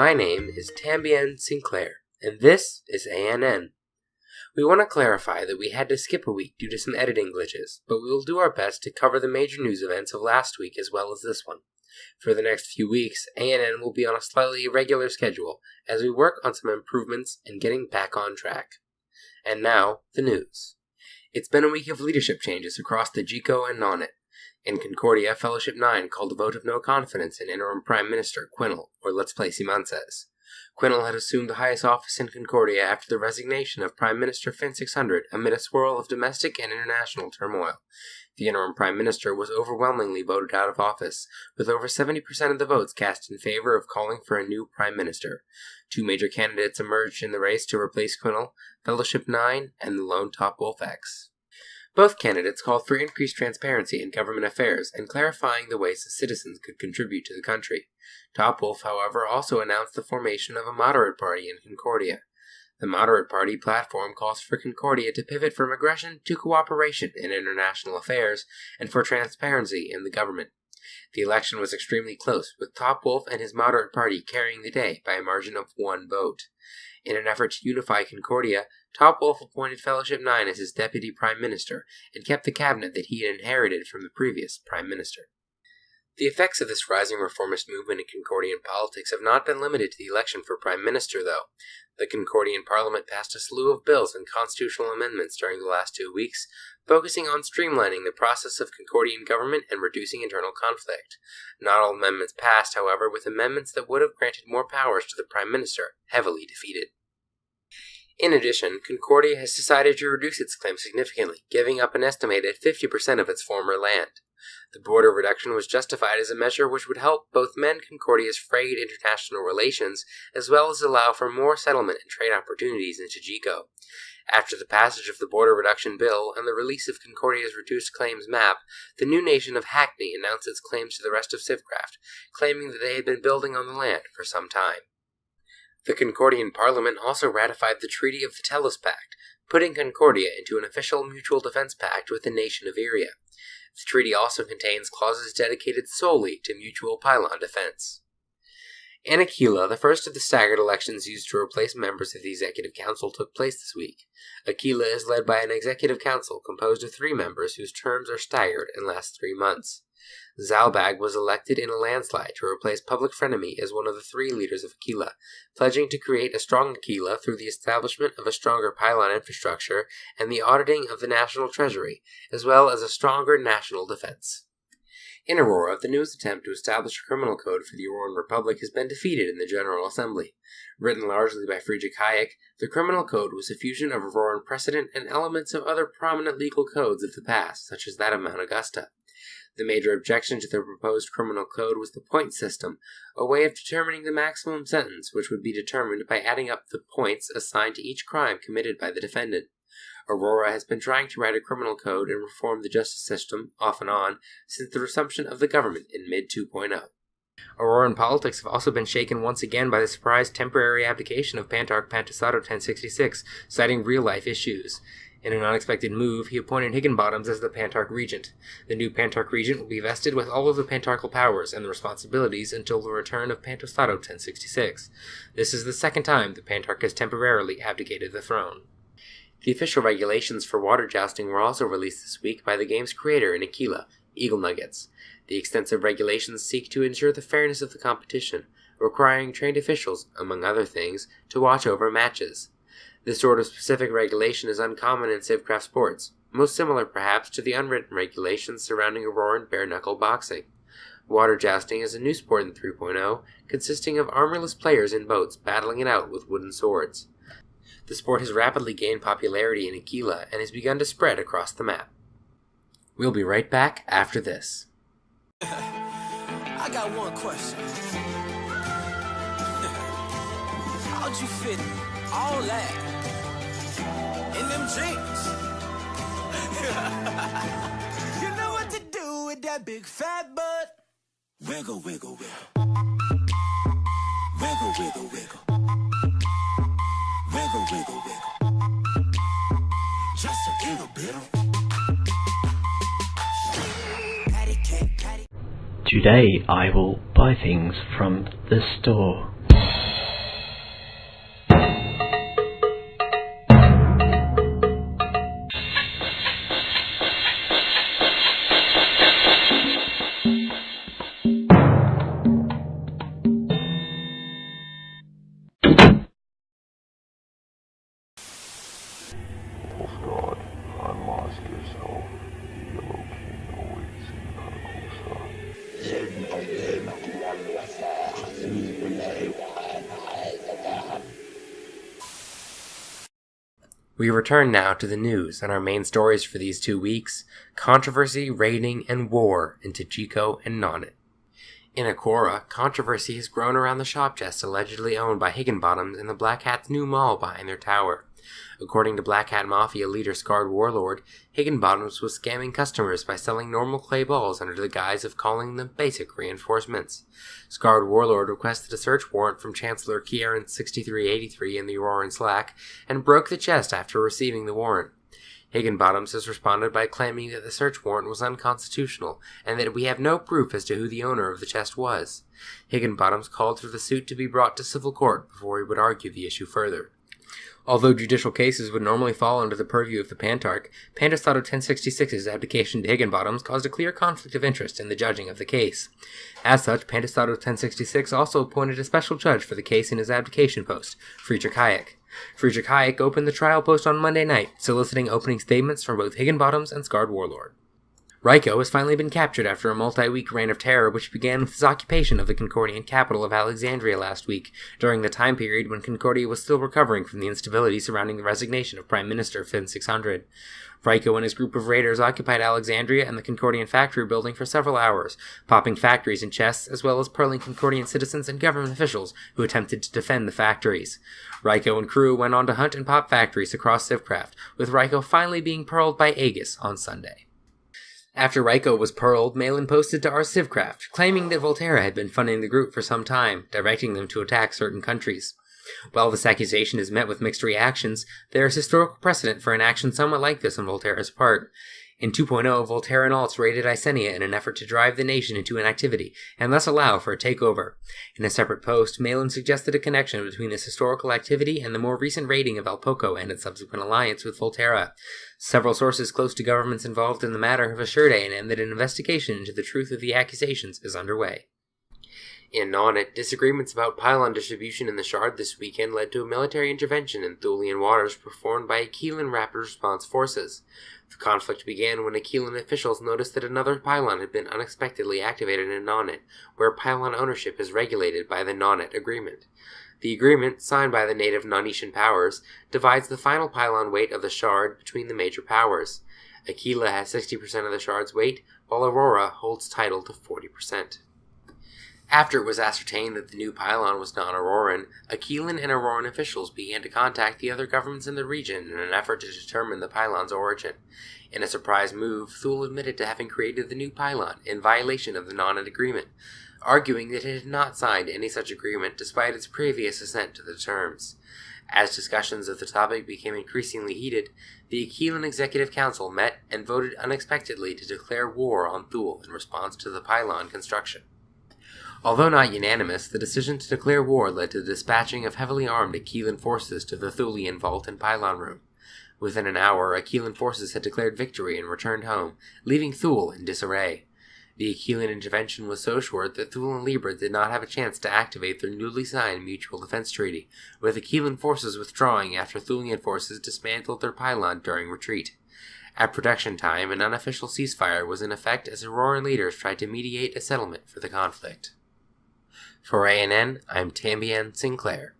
My name is Tambien Sinclair, and this is ANN. We want to clarify that we had to skip a week due to some editing glitches, but we will do our best to cover the major news events of last week as well as this one. For the next few weeks, ANN will be on a slightly irregular schedule as we work on some improvements and getting back on track. And now, the news. It's been a week of leadership changes across the GCO and NONIT. In Concordia, Fellowship 9 called a vote of no confidence in Interim Prime Minister Quinnell, or Let's Play Simances. Quinnell had assumed the highest office in Concordia after the resignation of Prime Minister Fin 600 amid a swirl of domestic and international turmoil. The interim Prime Minister was overwhelmingly voted out of office, with over 70% of the votes cast in favor of calling for a new Prime Minister. Two major candidates emerged in the race to replace Quinnell, Fellowship 9 and the lone Top Wolf X. Both candidates called for increased transparency in government affairs and clarifying the ways the citizens could contribute to the country. Top Wolf, however, also announced the formation of a moderate party in Concordia. The moderate party platform calls for Concordia to pivot from aggression to cooperation in international affairs and for transparency in the government. The election was extremely close, with Top Wolf and his moderate party carrying the day by a margin of 1 vote. In an effort to unify Concordia, Top Wolf appointed Fellowship 9 as his deputy prime minister and kept the cabinet that he had inherited from the previous prime minister. The effects of this rising reformist movement in Concordian politics have not been limited to the election for prime minister, though. The Concordian Parliament passed a slew of bills and constitutional amendments during the last 2 weeks, focusing on streamlining the process of Concordian government and reducing internal conflict. Not all amendments passed, however, with amendments that would have granted more powers to the Prime Minister heavily defeated. In addition, Concordia has decided to reduce its claim significantly, giving up an estimated 50% of its former land. The border reduction was justified as a measure which would help both mend Concordia's frayed international relations, as well as allow for more settlement and trade opportunities into GCO. After the passage of the border reduction bill and the release of Concordia's reduced claims map, the new nation of Hackney announced its claims to the rest of Civcraft, claiming that they had been building on the land for some time. The Concordian Parliament also ratified the Treaty of the Tellus Pact, putting Concordia into an official mutual defense pact with the nation of Iria. The treaty also contains clauses dedicated solely to mutual pylon defense. In Aquila, the first of the staggered elections used to replace members of the Executive Council took place this week. Aquila is led by an Executive Council composed of 3 members whose terms are staggered and last 3 months. Zalbag was elected in a landslide to replace Public Frenemy as one of the 3 leaders of Aquila, pledging to create a strong Aquila through the establishment of a stronger pylon infrastructure and the auditing of the national treasury, as well as a stronger national defense. In Aurora, the newest attempt to establish a criminal code for the Auroran Republic has been defeated in the General Assembly. Written largely by Friedrich Hayek, the criminal code was a fusion of Auroran precedent and elements of other prominent legal codes of the past, such as that of Mount Augusta. The major objection to the proposed criminal code was the point system, a way of determining the maximum sentence, which would be determined by adding up the points assigned to each crime committed by the defendant. Aurora has been trying to write a criminal code and reform the justice system, off and on, since the resumption of the government in mid-2.0. Auroran politics have also been shaken once again by the surprise temporary abdication of Pantarch Pantasato 1066, citing real-life issues. In an unexpected move, he appointed Higginbottoms as the Pantarch Regent. The new Pantarch Regent will be vested with all of the Pantarchal powers and the responsibilities until the return of Pantasato 1066. This is the second time the Pantarch has temporarily abdicated the throne. The official regulations for water jousting were also released this week by the game's creator in Aquila, Eagle Nuggets. The extensive regulations seek to ensure the fairness of the competition, requiring trained officials, among other things, to watch over matches. This sort of specific regulation is uncommon in Civcraft sports, most similar perhaps to the unwritten regulations surrounding Auroran bare-knuckle boxing. Water jousting is a new sport in 3.0, consisting of armorless players in boats battling it out with wooden swords. The sport has rapidly gained popularity in Aquila and has begun to spread across the map. We'll be right back after this. I got one question. How'd you fit all that in them jeans? You know what to do with that big fat butt. Wiggle, wiggle, wiggle. Wiggle, wiggle, wiggle. Wiggle, wiggle, wiggle. Just a little bit of. Patty cake, patty. Today I will buy things from the store. We return now to the news and our main stories for these 2 weeks: controversy, raiding, and war in TdEXRrQgKTc and Nonnet. In Akora, controversy has grown around the shop chest allegedly owned by Higginbottoms in the Black Hat's new mall behind their tower. According to Black Hat Mafia leader Scarred Warlord, Higginbottoms was scamming customers by selling normal clay balls under the guise of calling them basic reinforcements. Scarred Warlord requested a search warrant from Chancellor Kieran 6383 in the Auroran Slack and broke the chest after receiving the warrant. Higginbottoms has responded by claiming that the search warrant was unconstitutional and that we have no proof as to who the owner of the chest was. Higginbottoms called for the suit to be brought to civil court before he would argue the issue further. Although judicial cases would normally fall under the purview of the Pantarch, Pantastato 1066's abdication to Higginbottoms caused a clear conflict of interest in the judging of the case. As such, Pantastato 1066 also appointed a special judge for the case in his abdication post, Friedrich Hayek. Friedrich Hayek opened the trial post on Monday night, soliciting opening statements from both Higginbottoms and Scarred Warlord. Ryko has finally been captured after a multi-week reign of terror which began with his occupation of the Concordian capital of Alexandria last week, during the time period when Concordia was still recovering from the instability surrounding the resignation of Prime Minister Fin 600. Ryko and his group of raiders occupied Alexandria and the Concordian factory building for several hours, popping factories and chests as well as pearling Concordian citizens and government officials who attempted to defend the factories. Ryko and crew went on to hunt and pop factories across Civcraft, with Ryko finally being pearled by Aegis on Sunday. After Ryko was pearled, Malin posted to our Civcraft, claiming that Volterra had been funding the group for some time, directing them to attack certain countries. While this accusation is met with mixed reactions, there is historical precedent for an action somewhat like this on Volterra's part. In 2.0, Volterra and Alts raided Icenia in an effort to drive the nation into inactivity, and thus allow for a takeover. In a separate post, Malin suggested a connection between this historical activity and the more recent raiding of El Poco and its subsequent alliance with Volterra. Several sources close to governments involved in the matter have assured A&M that an investigation into the truth of the accusations is underway. In Nonnet, disagreements about pylon distribution in the Shard this weekend led to a military intervention in Thulian waters performed by Aquilan Rapid Response Forces. The conflict began when Aquilan officials noticed that another pylon had been unexpectedly activated in Nonnet, where pylon ownership is regulated by the Nonnet Agreement. The agreement, signed by the native Nonetian powers, divides the final pylon weight of the Shard between the major powers. Aquila has 60% of the Shard's weight, while Aurora holds title to 40%. After it was ascertained that the new pylon was non-Auroran, Aquilan and Auroran officials began to contact the other governments in the region in an effort to determine the pylon's origin. In a surprise move, Thule admitted to having created the new pylon in violation of the Nonnet Agreement, arguing that it had not signed any such agreement despite its previous assent to the terms. As discussions of the topic became increasingly heated, the Aquilan Executive Council met and voted unexpectedly to declare war on Thule in response to the pylon construction. Although not unanimous, the decision to declare war led to the dispatching of heavily armed Aquilan forces to the Thulian vault and pylon room. Within an hour, Aquilan forces had declared victory and returned home, leaving Thule in disarray. The Aquilan intervention was so short that Thule and Libra did not have a chance to activate their newly signed mutual defense treaty, with Aquilan forces withdrawing after Thulian forces dismantled their pylon during retreat. At production time, an unofficial ceasefire was in effect as Auroran leaders tried to mediate a settlement for the conflict. For ANN, I'm Tambien Sinclair.